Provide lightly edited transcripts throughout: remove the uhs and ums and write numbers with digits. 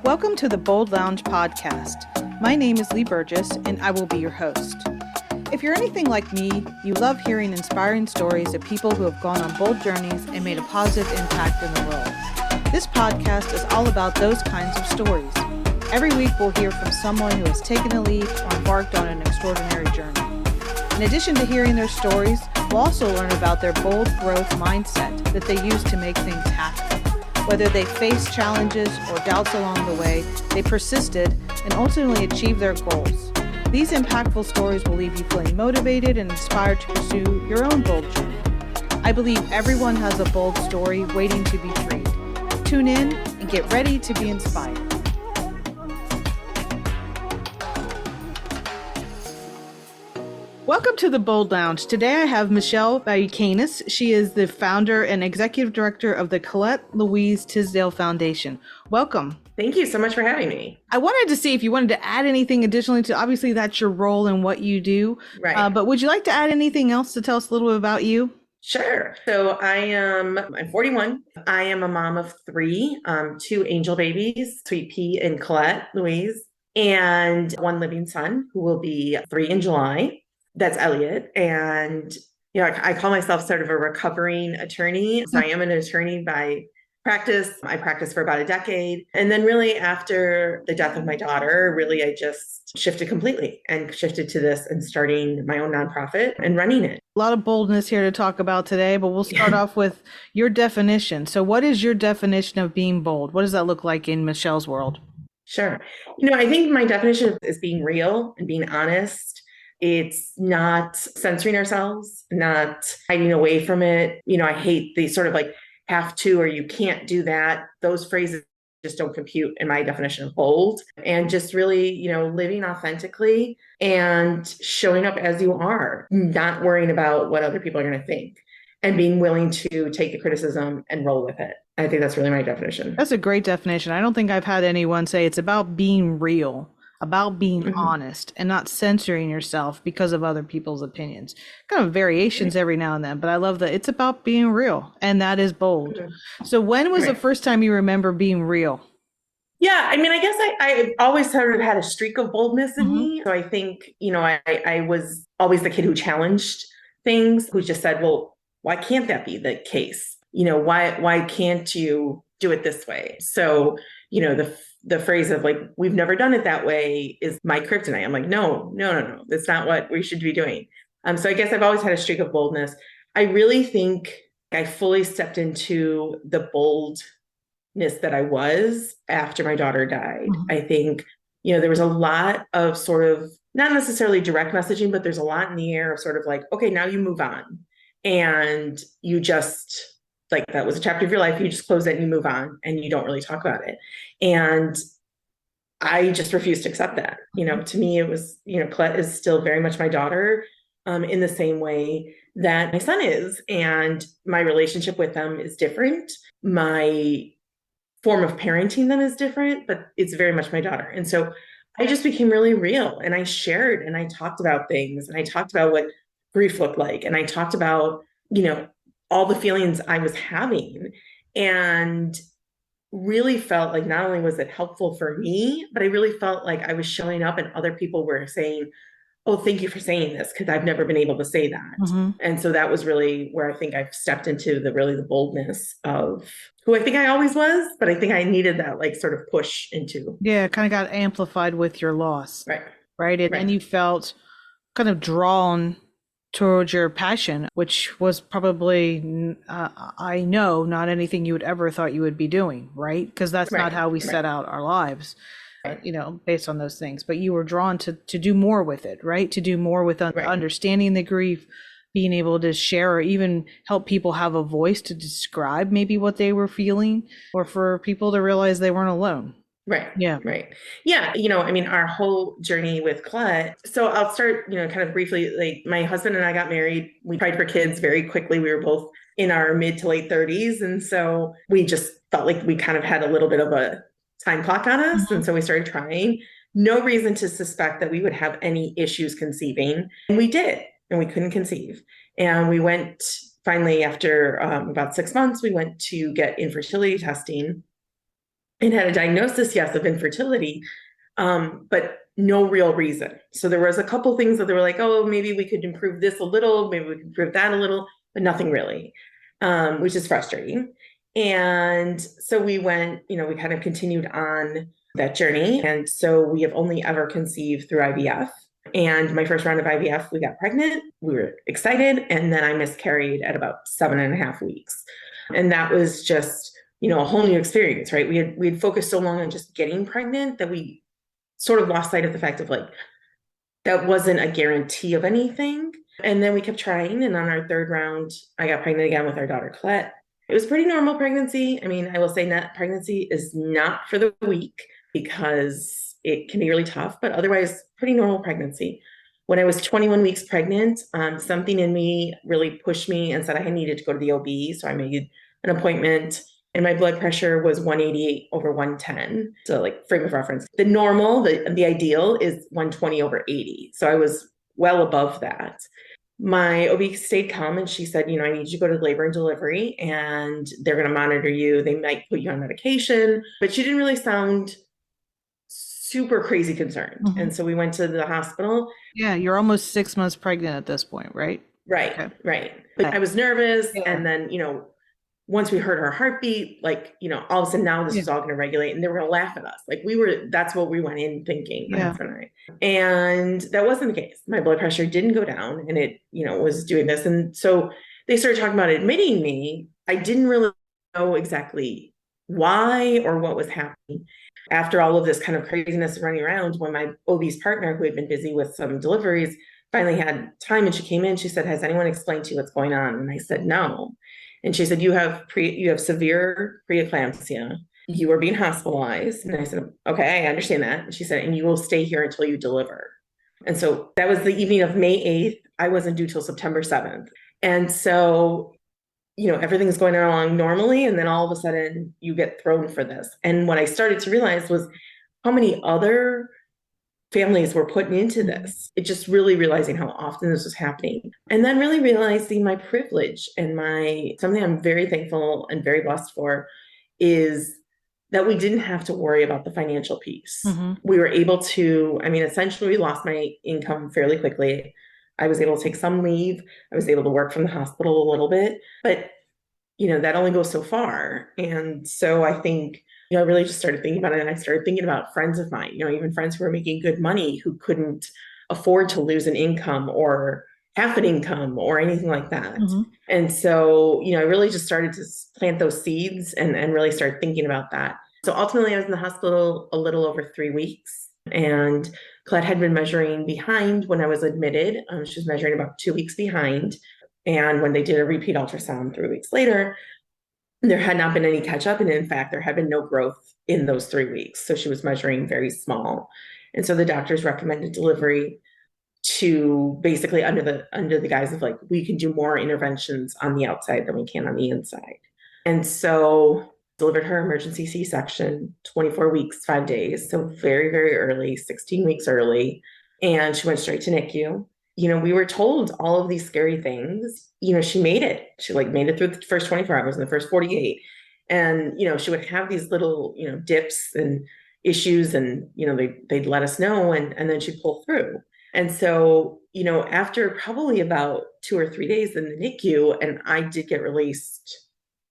Welcome to the Bold Lounge podcast. My name is Lee Burgess, and I will be your host. If you're anything like me, you love hearing inspiring stories of people who have gone on bold journeys and made a positive impact in the world. This podcast is all about those kinds of stories. Every week, we'll hear from someone who has taken a leap or embarked on an extraordinary journey. In addition to hearing their stories, we'll also learn about their bold growth mindset that they use to make things happen. Whether they faced challenges or doubts along the way, they persisted and ultimately achieved their goals. These impactful stories will leave you feeling motivated and inspired to pursue your own bold journey. I believe everyone has a bold story waiting to be freed. Tune in and get ready to be inspired. Welcome to the Bold Lounge. Today I have Michelle Valiukenas. She is the founder and executive director of the Colette Louise Tisdahl Foundation. Welcome. Thank you so much for having me. I wanted to see if you wanted to add anything additionally to, obviously that's your role and what you do. Right. But would you like to add anything else to tell us a little bit about you? Sure. So I'm 41. I am a mom of three, two angel babies, Sweet Pea and Colette Louise, and one living son who will be 3 in July. That's Elliott. And, I call myself sort of a recovering attorney. So I am an attorney by practice. I practiced for about a decade. And then really after the death of my daughter, really, I just shifted completely and shifted to this and starting my own nonprofit and running it. A lot of boldness here to talk about today, but we'll start off with your definition. So what is your definition of being bold? What does that look like in Michelle's world? Sure. I think my definition is being real and being honest. It's not censoring ourselves, not hiding away from it. I hate the sort of like have to or you can't do that. Those phrases just don't compute in my definition of bold. And just really, living authentically and showing up as you are, not worrying about what other people are going to think and being willing to take the criticism and roll with it. I think that's really my definition. That's a great definition. I don't think I've had anyone say it's about being real, about being honest and not censoring yourself because of other people's opinions. Kind of variations every now and then, but I love that it's about being real, and that is bold. So when was the first time you remember being real? Yeah, I guess I always sort of had a streak of boldness in me. So I think, I was always the kid who challenged things, who just said, well, why can't that be the case? Why can't you do it this way? So, the phrase of like, we've never done it that way is my kryptonite. I'm like, no, that's not what we should be doing. So I guess I've always had a streak of boldness. I really think I fully stepped into the boldness that I was after my daughter died. I think, there was a lot of sort of, not necessarily direct messaging, but there's a lot in the air of sort of like, okay, now you move on. And you just, like, that was a chapter of your life. You just close it and you move on and you don't really talk about it. And I just refused to accept that. To me, it was, Colette is still very much my daughter in the same way that my son is. And my relationship with them is different. My form of parenting them is different, but it's very much my daughter. And so I just became really real, and I shared and I talked about things, and I talked about what grief looked like. And I talked about, all the feelings I was having, and really felt like not only was it helpful for me, but I really felt like I was showing up and other people were saying, oh, thank you for saying this, because I've never been able to say that. And so that was really where I think I've stepped into the boldness of who I think I always was, but I think I needed that like sort of push into. Yeah, it kind of got amplified with your loss. Right. And you felt kind of drawn towards your passion, which was probably, I know, not anything you would ever thought you would be doing, right? Because that's not how we set out our lives, based on those things. But you were drawn to do more with it, right? To do more with understanding the grief, being able to share or even help people have a voice to describe maybe what they were feeling, or for people to realize they weren't alone. Right. Yeah. Right. Yeah. Our whole journey with Colette. So I'll start, kind of briefly, like my husband and I got married. We tried for kids very quickly. We were both in our mid to late 30s. And so we just felt like we kind of had a little bit of a time clock on us. And so we started trying. No reason to suspect that we would have any issues conceiving. And we did, and we couldn't conceive. And we went finally after about 6 months, we went to get infertility testing. and had a diagnosis, yes, of infertility, but no real reason. So there was a couple things that they were like, oh, maybe we could improve this a little, maybe we could improve that a little, but nothing really, which is frustrating. And so we went, we kind of continued on that journey. And so we have only ever conceived through IVF. And my first round of IVF, we got pregnant. We were excited. And then I miscarried at about 7.5 weeks. And that was just, a whole new experience, right? We'd focused so long on just getting pregnant that we sort of lost sight of the fact of like, that wasn't a guarantee of anything. And then we kept trying. And on our third round, I got pregnant again with our daughter, Colette. It was pretty normal pregnancy. I mean, I will say that pregnancy is not for the weak because it can be really tough, but otherwise pretty normal pregnancy. When I was 21 weeks pregnant, something in me really pushed me and said I needed to go to the OB. So I made an appointment and my blood pressure was 188 over 110. So like frame of reference, the normal, the ideal is 120 over 80. So I was well above that. My OB stayed calm and she said, I need you to go to labor and delivery and they're going to monitor you. They might put you on medication, but she didn't really sound super crazy concerned. Mm-hmm. And so we went to the hospital. Yeah, you're almost 6 months pregnant at this point, right? Right, okay. Right. But I was nervous. Yeah. And then, once we heard her heartbeat, like, all of a sudden now this is all going to regulate and they were going to laugh at us. Like that's what we went in thinking, my husband and I. And that wasn't the case. My blood pressure didn't go down and it, was doing this. And so they started talking about admitting me. I didn't really know exactly why or what was happening. After all of this kind of craziness running around, when my OB's partner, who had been busy with some deliveries, finally had time and she came in, she said, has anyone explained to you what's going on? And I said, no. And she said, you have severe preeclampsia. You are being hospitalized. And I said, okay, I understand that. And she said, and you will stay here until you deliver. And so that was the evening of May 8th. I wasn't due till September 7th. And so, everything's going along normally. And then all of a sudden you get thrown for this. And what I started to realize was how many other families were putting into this. It just really realizing how often this was happening. And then really realizing my privilege and something I'm very thankful and very blessed for is that we didn't have to worry about the financial piece. Mm-hmm. We were able to, essentially we lost my income fairly quickly. I was able to take some leave. I was able to work from the hospital a little bit, but that only goes so far. And so I think, I really just started thinking about it. And I started thinking about friends of mine, even friends who were making good money, who couldn't afford to lose an income or half an income or anything like that. Mm-hmm. And so, I really just started to plant those seeds and really start thinking about that. So ultimately I was in the hospital a little over 3 weeks and Colette had been measuring behind when I was admitted. She was measuring about 2 weeks behind. And when they did a repeat ultrasound 3 weeks later, there had not been any catch up. And in fact, there had been no growth in those 3 weeks. So she was measuring very small. And so the doctors recommended delivery to basically under the guise of like, we can do more interventions on the outside than we can on the inside. And so delivered her emergency C-section, 24 weeks, 5 days. So very, very early, 16 weeks early. And she went straight to NICU. We were told all of these scary things. She made it. She made it through the first 24 hours and the first 48. And, she would have these little, dips and issues and, they'd let us know and then she'd pull through. And so, after probably about 2 or 3 days in the NICU, and I did get released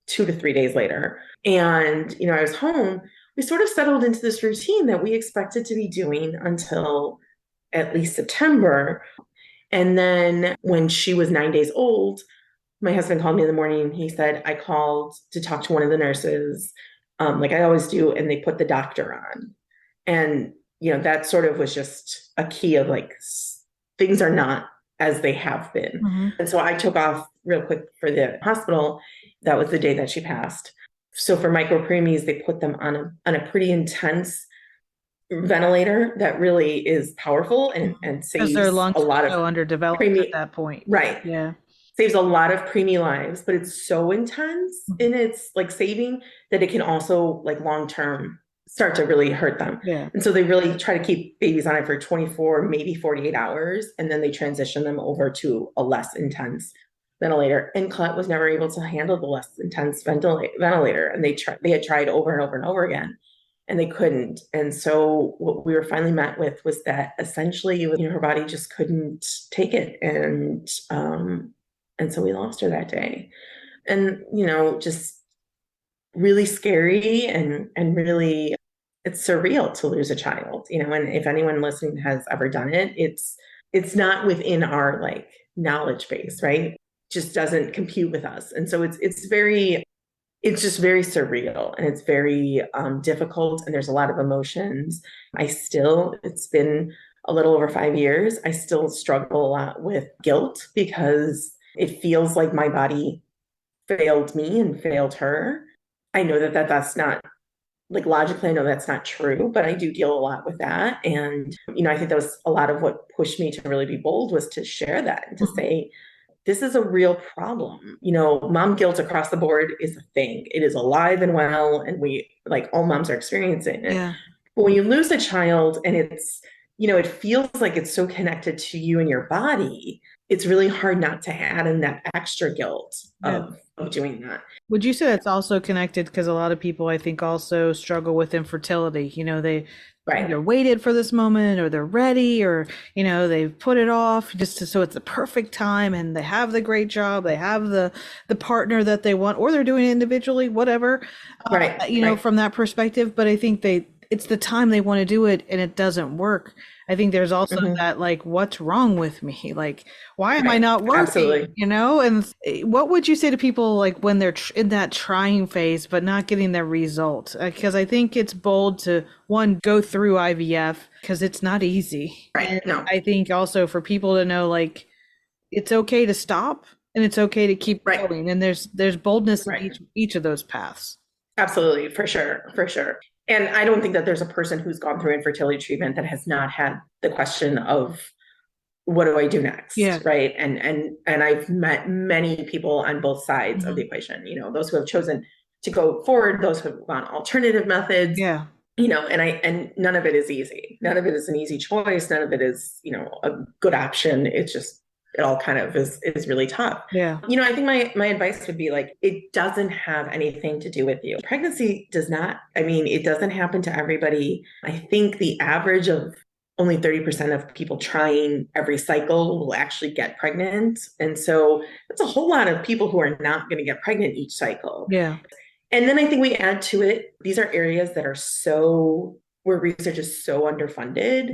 2 to 3 days later. And, I was home, we sort of settled into this routine that we expected to be doing until at least September. And then when she was 9 days old, my husband called me in the morning and he said, I called to talk to one of the nurses, like I always do, and they put the doctor on. And, that sort of was just a key of like, things are not as they have been. Mm-hmm. And so I took off real quick for the hospital. That was the day that she passed. So for micropreemies, they put them on a pretty intense ventilator that really is powerful and saves their lungs a lot of underdeveloped at that point. Right. Yeah. Saves a lot of preemie lives, but it's so intense in its like saving that it can also like long-term start to really hurt them. Yeah. And so they really try to keep babies on it for 24, maybe 48 hours. And then they transition them over to a less intense ventilator. And Colette was never able to handle the less intense ventilator. And they had tried over and over and over again. and they couldn't. And so what we were finally met with was that essentially, her body just couldn't take it. And so we lost her that day. And, just really scary and really, it's surreal to lose a child, and if anyone listening has ever done it, it's not within our like knowledge base, right? Just doesn't compute with us. And so it's just very surreal, and it's very difficult, and there's a lot of emotions. It's been a little over 5 years. I still struggle a lot with guilt because it feels like my body failed me and failed her. I know that's not, like, logically, I know that's not true, but I do deal a lot with that. And, I think that was a lot of what pushed me to really be bold, was to share that and to say, this is a real problem. Mom guilt across the board is a thing. It is alive and well, and all moms are experiencing it. Yeah. But when you lose a child and it's, it feels like it's so connected to you and your body, it's really hard not to add in that extra guilt of doing that. Would you say that's also connected? Because a lot of people, I think, also struggle with infertility. They Right. either waited for this moment, or they're ready, or, they've put it off so it's the perfect time, and they have the great job, they have the partner that they want, or they're doing it individually, whatever, Right. Right. from that perspective. But I think it's the time they want to do it and it doesn't work. I think there's also that, like, what's wrong with me? Like, why am I not working? Absolutely. And what would you say to people, like, when they're in that trying phase, but not getting their result? Because I think it's bold to, one, go through IVF, because it's not easy. Right. And No. I think also for people to know, like, it's okay to stop and it's okay to keep going. And there's boldness in each of those paths. Absolutely. For sure. For sure. And I don't think that there's a person who's gone through infertility treatment that has not had the question of, what do I do next? Yeah. Right. And I've met many people on both sides of the equation, those who have chosen to go forward, those who have gone alternative methods. Yeah. And none of it is easy. None of it is an easy choice. None of it is, a good option. It's just, it all kind of is really tough. Yeah. I think my advice would be, like, it doesn't have anything to do with you. Pregnancy does not, it doesn't happen to everybody. I think the average of only 30% of people trying every cycle will actually get pregnant. And so that's a whole lot of people who are not going to get pregnant each cycle. Yeah. And then I think we add to it, these are areas that are where research is so underfunded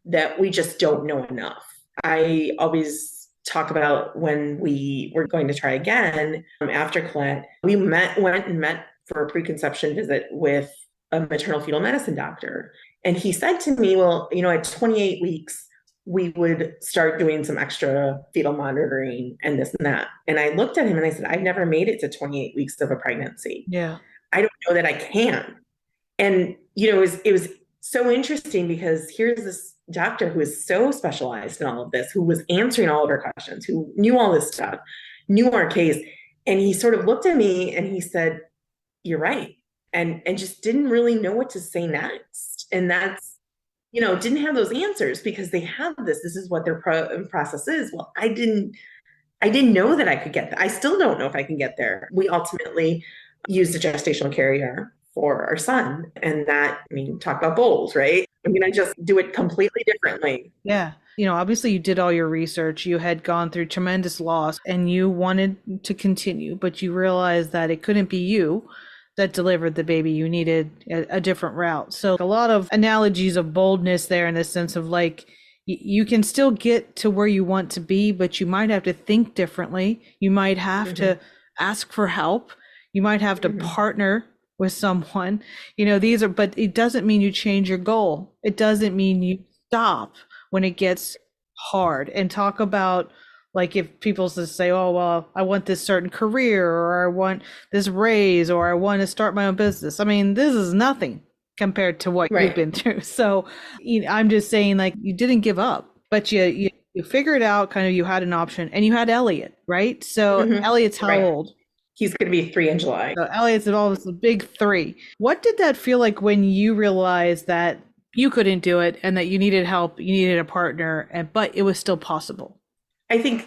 that we just don't know enough. I always talk about when we were going to try again after Colette, we went and met for a preconception visit with a maternal fetal medicine doctor. And he said to me, well, at 28 weeks, we would start doing some extra fetal monitoring and this and that. And I looked at him and I said, I've never made it to 28 weeks of a pregnancy. Yeah. I don't know that I can. And, it was so interesting, because here's this doctor who is so specialized in all of this, who was answering all of our questions, who knew all this stuff, knew our case. And he sort of looked at me and he said, you're right. And just didn't really know what to say next. And that's, didn't have those answers, because they have this is what their process is. Well, I didn't know that I could get there. I still don't know if I can get there. We ultimately used a gestational carrier for our son. And that, talk about bold, right? I just do it completely differently. Yeah. Obviously you did all your research, you had gone through tremendous loss, and you wanted to continue, but you realized that it couldn't be you that delivered the baby. You needed a different route. So a lot of analogies of boldness there, in the sense of, like, you can still get to where you want to be, but you might have to think differently. You might have to ask for help. You might have to partner with someone, but it doesn't mean you change your goal. It doesn't mean you stop when it gets hard. And talk about, like, if people just say, oh, well, I want this certain career, or I want this raise, or I want to start my own business. This is nothing compared to what you've been through. So I'm just saying, like, you didn't give up, but you figured out, kind of, you had an option, and you had Elliott, right? So Elliott's how old? He's going to be 3 in July. So Elliott's almost a big 3. What did that feel like when you realized that you couldn't do it, and that you needed help, you needed a partner, but it was still possible? I think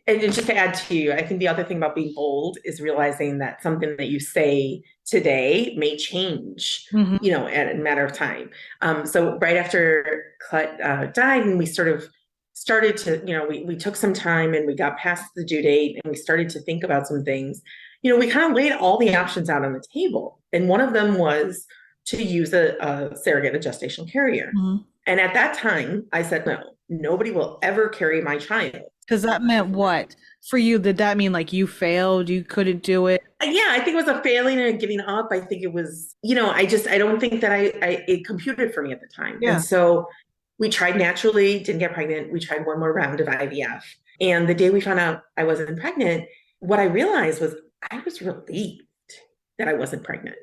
And just to add to you, I think the other thing about being bold is realizing that something that you say today may change, at a matter of time. So right after Colette died, and we sort of started to, we took some time and we got past the due date and we started to think about some things. We kind of laid all the options out on the table. And one of them was to use a surrogate, a gestational carrier. And at that time, I said, no, nobody will ever carry my child. Because that meant what? For you, did that mean like you failed, you couldn't do it? Yeah, I think it was a failing and a giving up. I think it was, I don't think that it computed for me at the time. Yeah. And so we tried naturally, didn't get pregnant. We tried one more round of IVF. And the day we found out I wasn't pregnant, what I realized was I was relieved that I wasn't pregnant.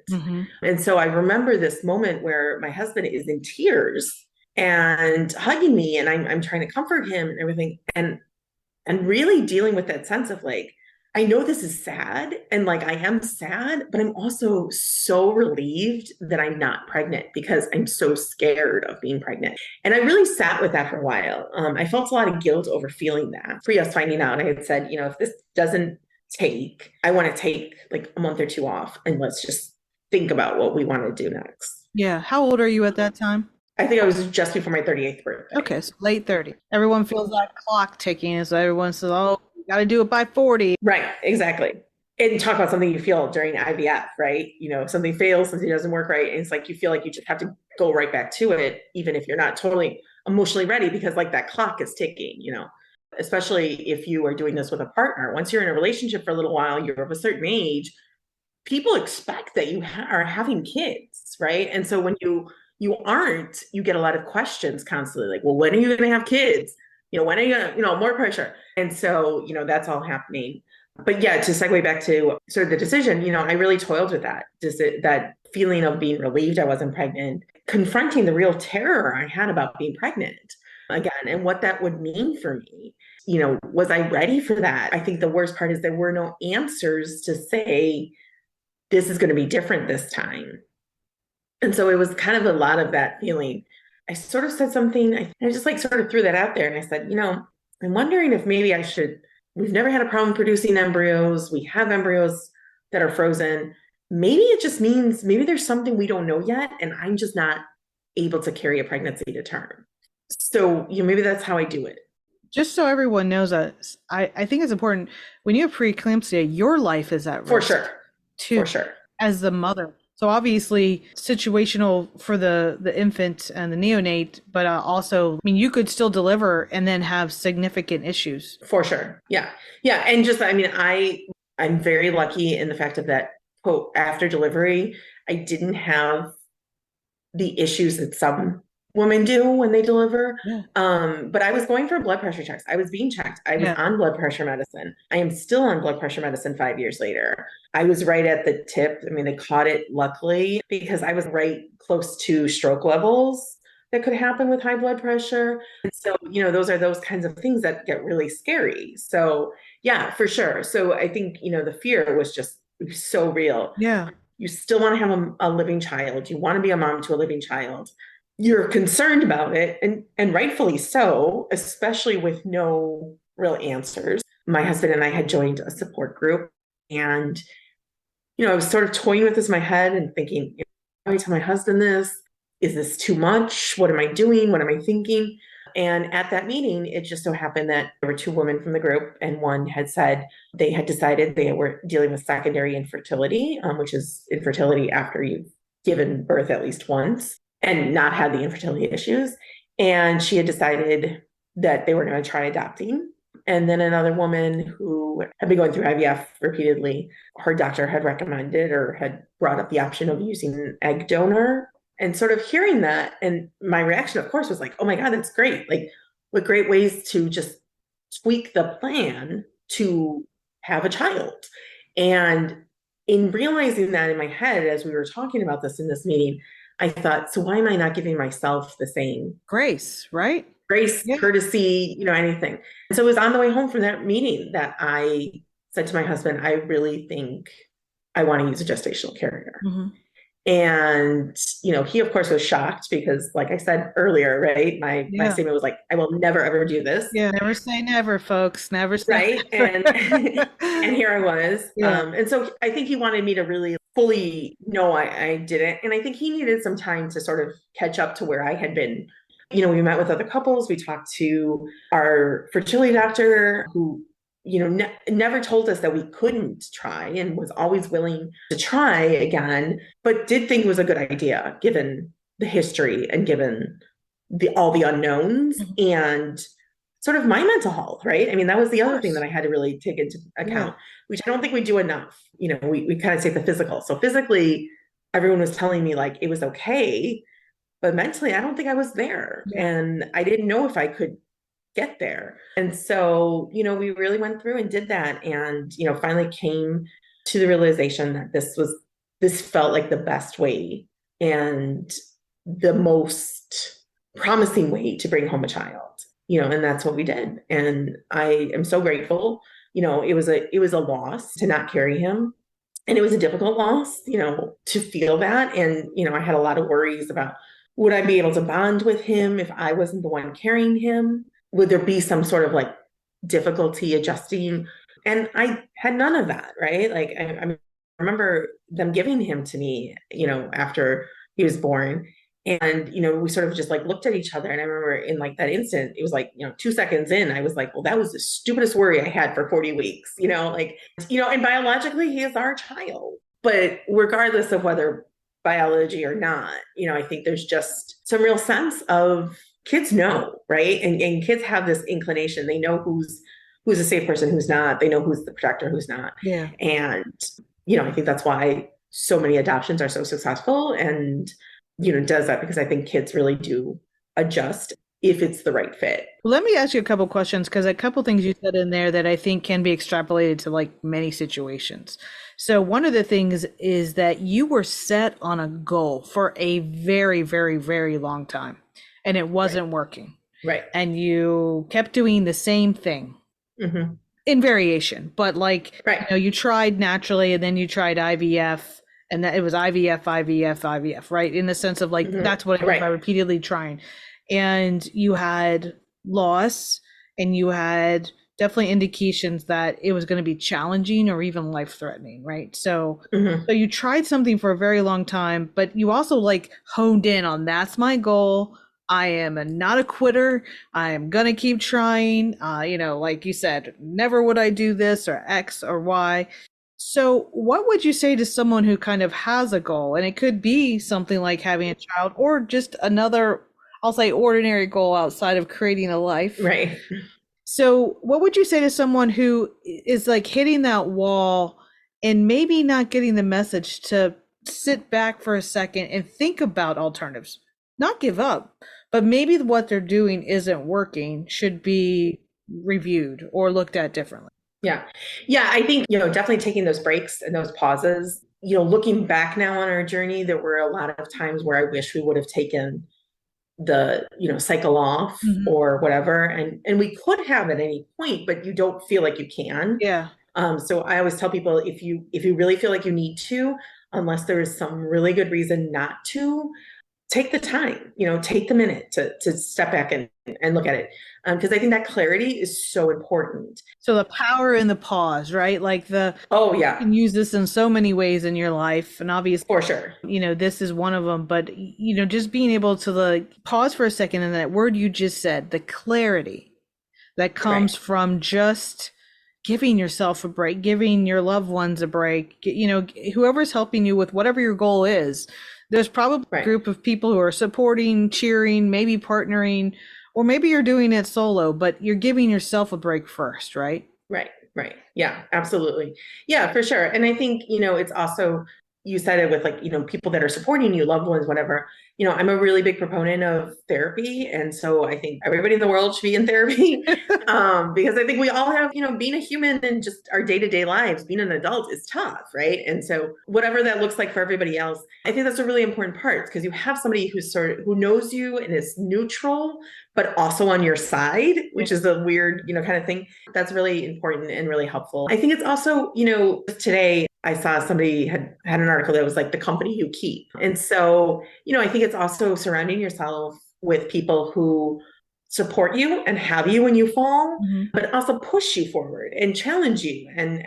And so I remember this moment where my husband is in tears and hugging me, and I'm trying to comfort him and everything. And really dealing with that sense of like, I know this is sad, and like I am sad, but I'm also so relieved that I'm not pregnant because I'm so scared of being pregnant. And I really sat with that for a while. I felt a lot of guilt over feeling that. Pre us finding out, I had said, if this doesn't take, I want to take like a month or two off and let's just think about what we want to do next. Yeah. How old are you at that time? I think I was just before my 38th birthday. Okay, so late 30. Everyone feels that clock ticking, and so everyone says, oh, you got to do it by 40. Right, exactly. And talk about something you feel during IVF, right? Something fails, something doesn't work right. And it's like you feel like you just have to go right back to it, even if you're not totally emotionally ready, because like that clock is ticking, especially if you are doing this with a partner. Once you're in a relationship for a little while, you're of a certain age, people expect that you are having kids, right? And so when you aren't, you get a lot of questions constantly, like, well, when are you going to have kids? When are you going to, more pressure. And so, that's all happening. But yeah, to segue back to sort of the decision, I really toiled with that, just that feeling of being relieved I wasn't pregnant, confronting the real terror I had about being pregnant again, and what that would mean for me. Was I ready for that? I think the worst part is there were no answers to say, this is going to be different this time. And so it was kind of a lot of that feeling. I sort of said something, I just like sort of threw that out there. And I said, I'm wondering if maybe we've never had a problem producing embryos. We have embryos that are frozen. Maybe it just means maybe there's something we don't know yet. And I'm just not able to carry a pregnancy to term. So, maybe that's how I do it. Just so everyone knows that I think it's important when you have preeclampsia, your life is at risk. For sure. For sure. As the mother. So obviously situational for the infant and the neonate, but also, you could still deliver and then have significant issues. For sure. Yeah. Yeah. And just, I'm very lucky in the fact of that, quote, after delivery, I didn't have the issues that some women do when they deliver. Yeah. But I was going for blood pressure checks. I was being checked. I was on blood pressure medicine. I am still on blood pressure medicine 5 years later. I was right at the tip. They caught it luckily because I was right close to stroke levels that could happen with high blood pressure. And so, those are those kinds of things that get really scary. So yeah, for sure. So I think, the fear was just so real. Yeah. You still want to have a living child. You want to be a mom to a living child. You're concerned about it, and rightfully so, especially with no real answers. My husband and I had joined a support group, and, I was sort of toying with this in my head and thinking, do I tell my husband this? Is this too much? What am I doing? What am I thinking? And at that meeting, it just so happened that there were two women from the group, and one had said they had decided they were dealing with secondary infertility, which is infertility after you've given birth at least once and not had the infertility issues. And she had decided that they were going to try adopting. And then another woman who had been going through IVF repeatedly, her doctor had recommended or had brought up the option of using an egg donor. And sort of hearing that, and my reaction, of course, was like, oh my God, that's great. Like, what great ways to just tweak the plan to have a child. And in realizing that in my head, as we were talking about this in this meeting, I thought, so why am I not giving myself the same grace, right? Grace, courtesy, anything. And so it was on the way home from that meeting that I said to my husband, I really think I want to use a gestational carrier. And, he of course was shocked because like I said earlier, right? My Yeah. statement was like, I will never ever do this. Yeah. Never say never, folks. Never say Right. never. And here I was. Yeah. And so I think he wanted me to really fully know I didn't. And I think he needed some time to sort of catch up to where I had been. We met with other couples. We talked to our fertility doctor who, never told us that we couldn't try and was always willing to try again, but did think it was a good idea given the history and given all the unknowns and sort of my mental health, right? I mean, that was the other thing that I had to really take into account, which I don't think we do enough. We kind of take the physical. So physically, everyone was telling me like it was okay, but mentally, I don't think I was there. And I didn't know if I could get there. And so, we really went through and did that and, finally came to the realization that this felt like the best way and the most promising way to bring home a child. And that's what we did. And I am so grateful. It was a loss to not carry him. And it was a difficult loss, to feel that. And, I had a lot of worries about would I be able to bond with him if I wasn't the one carrying him? Would there be some sort of like difficulty adjusting? And I had none of that, right? Like I remember them giving him to me, after he was born. And, we sort of just like looked at each other. And I remember in like that instant, it was like, 2 seconds in, I was like, well, that was the stupidest worry I had for 40 weeks, and biologically he is our child. But regardless of whether biology or not, I think there's just some real sense of kids know, right? And kids have this inclination. They know who's a safe person, who's not. They know who's the protector, who's not. Yeah. And, I think that's why so many adoptions are so successful and, does that because I think kids really do adjust if it's the right fit. Let me ask you a couple questions because a couple things you said in there that I think can be extrapolated to like many situations. So one of the things is that you were set on a goal for a very, very, very long time and it wasn't working. Right. And you kept doing the same thing in variation, but like, you tried naturally and then you tried IVF. And that it was IVF, right? In the sense of like, that's what I mean by repeatedly trying. And you had loss and you had definitely indications that it was going to be challenging or even life-threatening, right? So, so you tried something for a very long time, but you also like honed in on that's my goal. I am not a quitter. I am going to keep trying. Like you said, never would I do this or X or Y. So what would you say to someone who kind of has a goal? And it could be something like having a child or just another, I'll say ordinary goal outside of creating a life. Right. So what would you say to someone who is like hitting that wall and maybe not getting the message to sit back for a second and think about alternatives? Not give up, but maybe what they're doing isn't working, should be reviewed or looked at differently. Yeah. I think, definitely taking those breaks and those pauses, looking back now on our journey, there were a lot of times where I wish we would have taken the, cycle off or whatever. And we could have at any point, but you don't feel like you can. Yeah. So I always tell people if you really feel like you need to, unless there is some really good reason not to, take the time, take the minute to step back and look at it. Because I think that clarity is so important. So the power in the pause, right? Like you can use this in so many ways in your life. And obviously, for sure, this is one of them, but just being able to like pause for a second and that word you just said, the clarity that comes from just giving yourself a break, giving your loved ones a break, whoever's helping you with whatever your goal is. There's probably a group of people who are supporting, cheering, maybe partnering, or maybe you're doing it solo, but you're giving yourself a break first, right? Right. Yeah, absolutely. Yeah, for sure. And I think, it's also, you said it with like, people that are supporting you, loved ones, whatever. I'm a really big proponent of therapy. And so I think everybody in the world should be in therapy because I think we all have, being a human in just our day-to-day lives, being an adult is tough, right? And so whatever that looks like for everybody else, I think that's a really important part because you have somebody who knows you and is neutral, but also on your side, which is a weird, kind of thing. That's really important and really helpful. I think it's also, today I saw somebody had an article that was like the company you keep. And so, I think it's also surrounding yourself with people who support you and have you when you fall, but also push you forward and challenge you and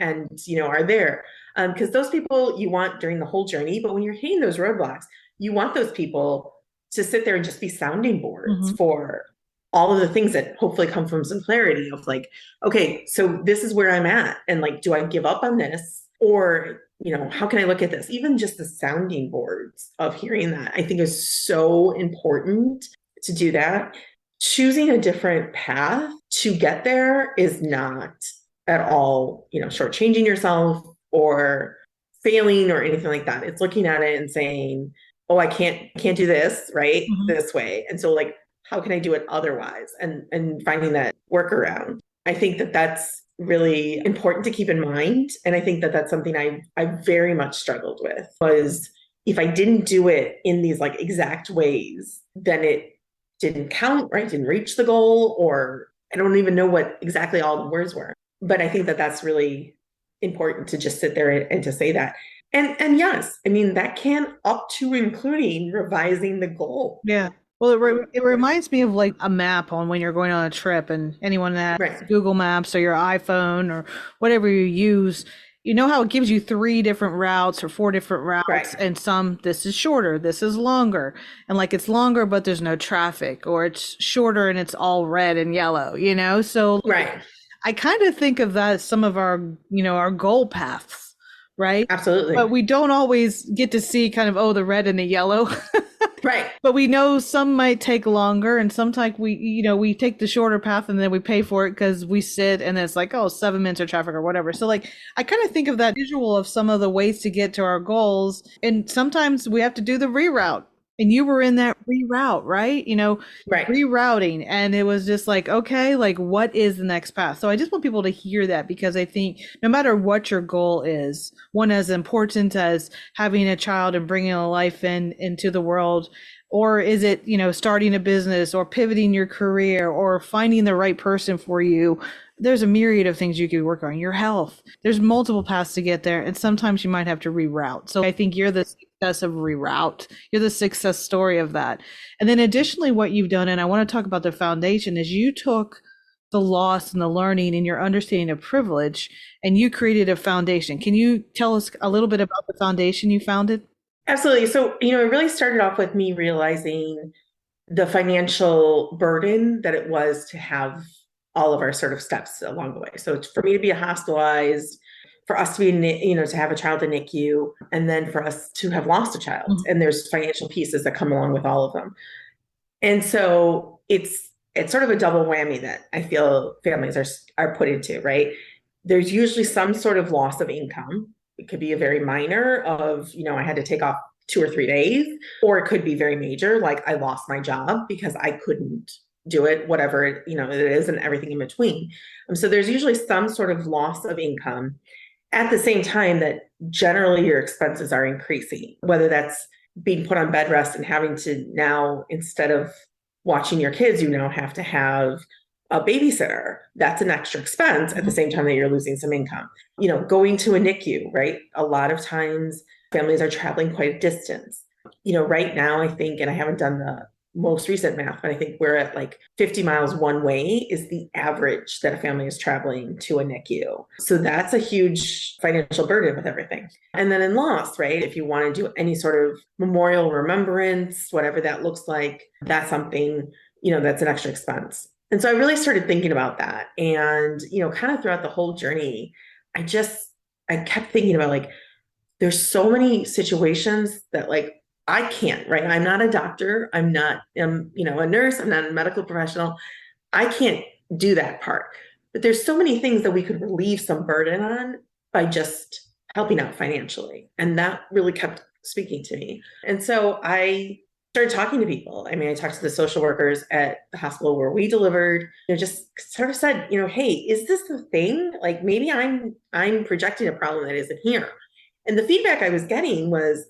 are there. Because those people you want during the whole journey, but when you're hitting those roadblocks, you want those people to sit there and just be sounding boards for all of the things that hopefully come from some clarity of like, okay, so this is where I'm at. And like, do I give up on this? Or, how can I look at this? Even just the sounding boards of hearing that, I think is so important to do that. Choosing a different path to get there is not at all, shortchanging yourself or failing or anything like that. It's looking at it and saying, oh, I can't do this, right? This way. And so like, how can I do it otherwise? And finding that workaround. I think that that's really important to keep in mind. And I think that that's something I very much struggled with was if I didn't do it in these like exact ways, then it didn't count, right? Didn't reach the goal, or I don't even know what exactly all the words were. But I think that that's really important to just sit there and to say that. And yes, I mean, that can up to including revising the goal. Yeah. Well, it reminds me of like a map on when you're going on a trip, and anyone that has Google Maps or your iPhone or whatever you use, you know how it gives you 3 different routes or 4 different routes, and this is shorter, this is longer, and like it's longer but there's no traffic, or it's shorter and it's all red and yellow, so I kind of think of that as some of our our goal paths, right? Absolutely. But we don't always get to see kind of the red and the yellow. Right. But we know some might take longer, and sometimes we take the shorter path and then we pay for it because we sit and it's like, 7 minutes of traffic or whatever. So like, I kind of think of that visual of some of the ways to get to our goals. And sometimes we have to do the reroute. And you were in that reroute, right? Rerouting. And it was just like, okay, like what is the next path? So I just want people to hear that, because I think no matter what your goal is, one as important as having a child and bringing a life into the world, or is it, starting a business or pivoting your career or finding the right person for you? There's a myriad of things you could work on. Your health, there's multiple paths to get there. And sometimes you might have to reroute. So I think you're the success of reroute. You're the success story of that. And then additionally, what you've done, and I want to talk about the foundation, is you took the loss and the learning and your understanding of privilege, and you created a foundation. Can you tell us a little bit about the foundation you founded? Absolutely. So, it really started off with me realizing the financial burden that it was to have all of our sort of steps along the way. So for me to be hospitalized, for us to be, to have a child in NICU, and then for us to have lost a child, and there's financial pieces that come along with all of them. And so it's sort of a double whammy that I feel families are put into, right? There's usually some sort of loss of income. It could be a very minor of, I had to take off 2 or 3 days, or it could be very major, like I lost my job because I couldn't do it, whatever it is, and everything in between. So there's usually some sort of loss of income at the same time that generally your expenses are increasing, whether that's being put on bed rest and having to now, instead of watching your kids, you now have to have a babysitter. That's an extra expense at the same time that you're losing some income. Going to a NICU, right? A lot of times families are traveling quite a distance. Right now, I think, and I haven't done the most recent math, but I think we're at like 50 miles one way is the average that a family is traveling to a NICU. So that's a huge financial burden with everything. And then in loss, right? If you want to do any sort of memorial remembrance, whatever that looks like, that's something, that's an extra expense. And so I really started thinking about that. And, kind of throughout the whole journey, I kept thinking about like, there's so many situations that like, I can't, right? I'm not a doctor. I'm not, a nurse. I'm not a medical professional. I can't do that part. But there's so many things that we could relieve some burden on by just helping out financially. And that really kept speaking to me. And so I started talking to people. I mean, I talked to the social workers at the hospital where we delivered, just sort of said, hey, is this the thing? Like maybe I'm projecting a problem that isn't here. And the feedback I was getting was,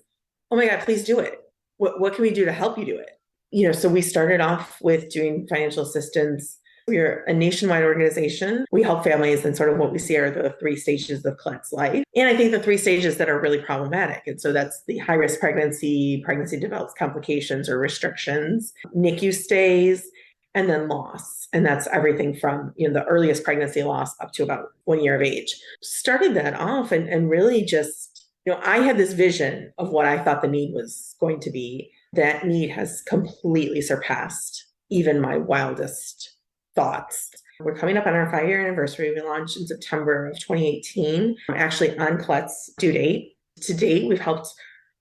oh my God, please do it. What can we do to help you do it? So we started off with doing financial assistance We're a nationwide organization. We help families, and sort of what we see are the 3 stages of Colette's life. And I think the 3 stages that are really problematic. And so that's the high-risk pregnancy develops complications or restrictions, NICU stays, and then loss. And that's everything from, the earliest pregnancy loss up to about 1 year of age. Started that off and really just, I had this vision of what I thought the need was going to be. That need has completely surpassed even my wildest thoughts. We're coming up on our 5-year anniversary. We launched in September of 2018, actually on Colette's due date. To date, we've helped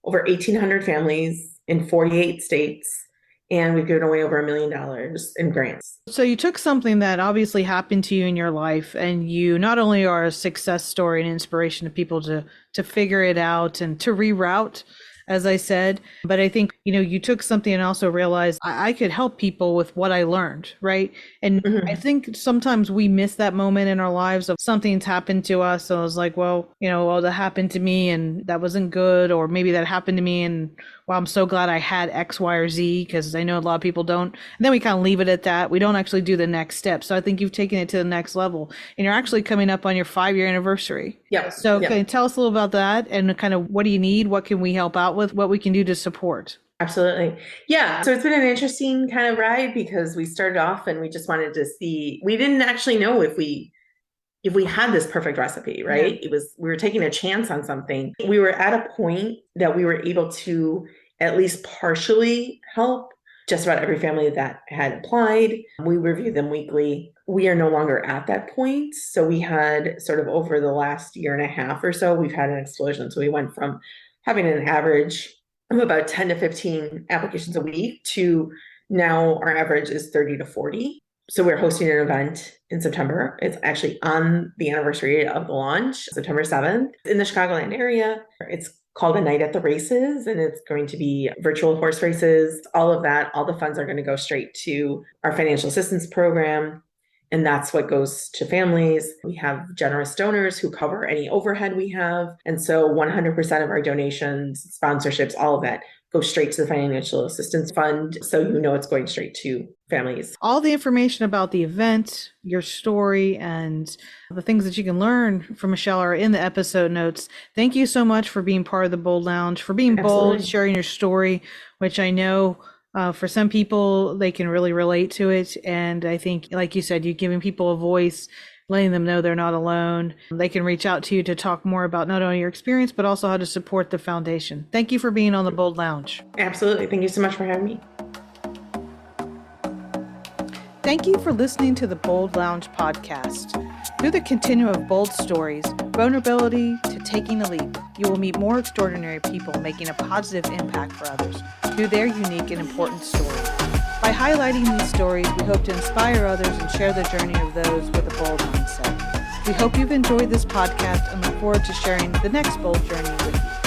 over 1,800 families in 48 states, and we've given away over $1 million in grants. So you took something that obviously happened to you in your life, and you not only are a success story and inspiration to people to figure it out and to reroute, as I said, but I think, you took something and also realized I could help people with what I learned, right? And I think sometimes we miss that moment in our lives of something's happened to us. So I was like, well, that happened to me and that wasn't good. Or maybe that happened to me and, well, I'm so glad I had X, Y, or Z, because I know a lot of people don't. And then we kind of leave it at that. We don't actually do the next step. So I think you've taken it to the next level, and you're actually coming up on your 5-year anniversary. Yeah. So can you tell us a little about that, and kind of what do you need? What can we help out with? What we can do to support? Absolutely. Yeah. So it's been an interesting kind of ride, because we started off and we just wanted to see, we didn't actually know if we had this perfect recipe, right? Yeah. We were taking a chance on something. We were at a point that we were able to at least partially help just about every family that had applied. We review them weekly. We are no longer at that point. So we had sort of over the last year and a half or so, we've had an explosion. So we went from having an average of about 10 to 15 applications a week to now our average is 30 to 40. So we're hosting an event in September. It's actually on the anniversary of the launch, September 7th, in the Chicagoland area. It's called A Night at the Races, and it's going to be virtual horse races. All of that, all the funds are going to go straight to our financial assistance program. And that's what goes to families. We have generous donors who cover any overhead we have. And so 100% of our donations, sponsorships, all of that goes straight to the financial assistance fund. So it's going straight to families. All the information about the event, your story, and the things that you can learn from Michelle are in the episode notes. Thank you so much for being part of the Bold Lounge, for being bold, sharing your story, which I know for some people, they can really relate to it. And I think, like you said, you're giving people a voice, letting them know they're not alone. They can reach out to you to talk more about not only your experience, but also how to support the foundation. Thank you for being on the Bold Lounge. Absolutely. Thank you so much for having me. Thank you for listening to the Bold Lounge podcast. Through the continuum of bold stories, vulnerability to taking the leap, you will meet more extraordinary people making a positive impact for others through their unique and important stories. By highlighting these stories, we hope to inspire others and share the journey of those with a bold mindset. We hope you've enjoyed this podcast and look forward to sharing the next bold journey with you.